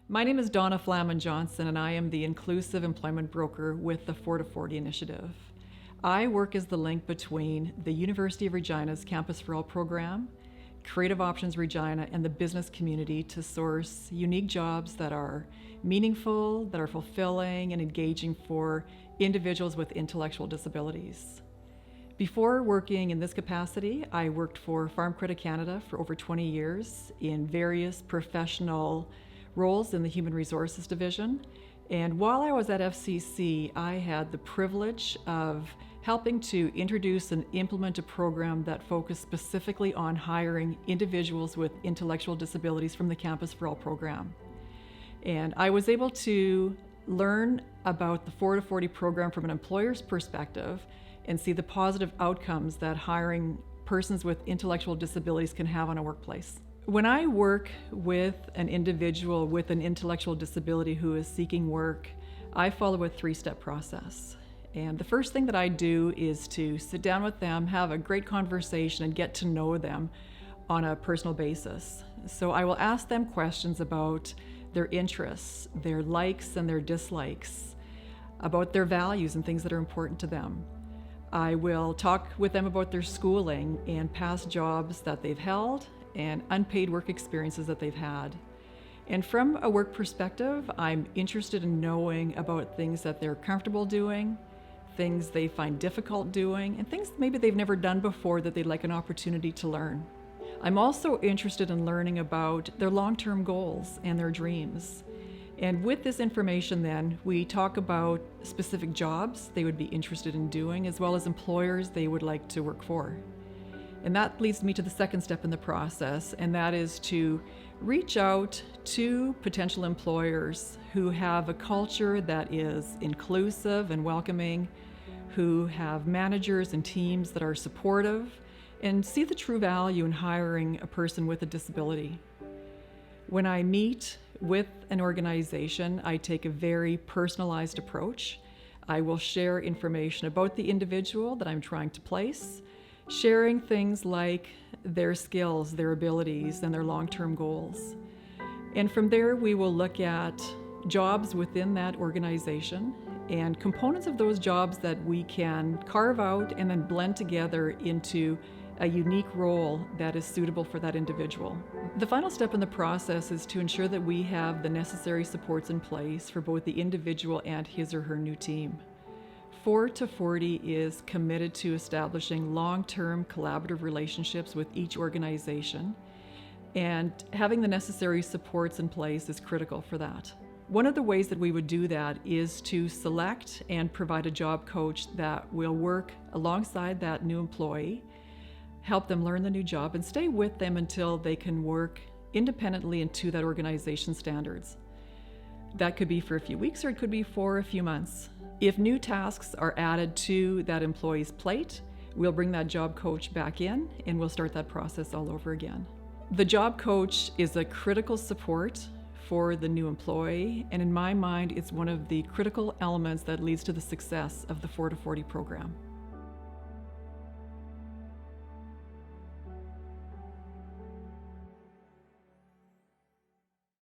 My name is Donna Flaman-Johnson, and I am the Inclusive Employment Broker with the 4 to 40 initiative. I work as the link between the University of Regina's Campus for All program, Creative Options Regina, and the business community to source unique jobs that are meaningful, that are fulfilling, and engaging for individuals with intellectual disabilities. Before working in this capacity, I worked for Farm Credit Canada for over 20 years in various professional roles in the Human Resources Division. And while I was at FCC, I had the privilege of helping to introduce and implement a program that focused specifically on hiring individuals with intellectual disabilities from the Campus for All program. And I was able to learn about the 4 to 40 program from an employer's perspective and see the positive outcomes that hiring persons with intellectual disabilities can have on a workplace. When I work with an individual with an intellectual disability who is seeking work, I follow a 3-step process. And the first thing that I do is to sit down with them, have a great conversation, and get to know them on a personal basis. So I will ask them questions about their interests, their likes and their dislikes, about their values and things that are important to them. I will talk with them about their schooling and past jobs that they've held and unpaid work experiences that they've had. And from a work perspective, I'm interested in knowing about things that they're comfortable doing, things they find difficult doing, and things maybe they've never done before that they'd like an opportunity to learn. I'm also interested in learning about their long-term goals and their dreams. And with this information then, we talk about specific jobs they would be interested in doing, as well as employers they would like to work for. And that leads me to the second step in the process, and that is to reach out to potential employers who have a culture that is inclusive and welcoming, who have managers and teams that are supportive, and see the true value in hiring a person with a disability. When I meet with an organization, I take a very personalized approach. I will share information about the individual that I'm trying to place, sharing things like their skills, their abilities, and their long-term goals. And from there, we will look at jobs within that organization and components of those jobs that we can carve out and then blend together into a unique role that is suitable for that individual. The final step in the process is to ensure that we have the necessary supports in place for both the individual and his or her new team. 4 to 40 is committed to establishing long-term collaborative relationships with each organization, and having the necessary supports in place is critical for that. One of the ways that we would do that is to select and provide a job coach that will work alongside that new employee, help them learn the new job, and stay with them until they can work independently and to that organization's standards. That could be for a few weeks, or it could be for a few months. If new tasks are added to that employee's plate, we'll bring that job coach back in and we'll start that process all over again. The job coach is a critical support for the new employee, and in my mind, it's one of the critical elements that leads to the success of the 4 to 40 program.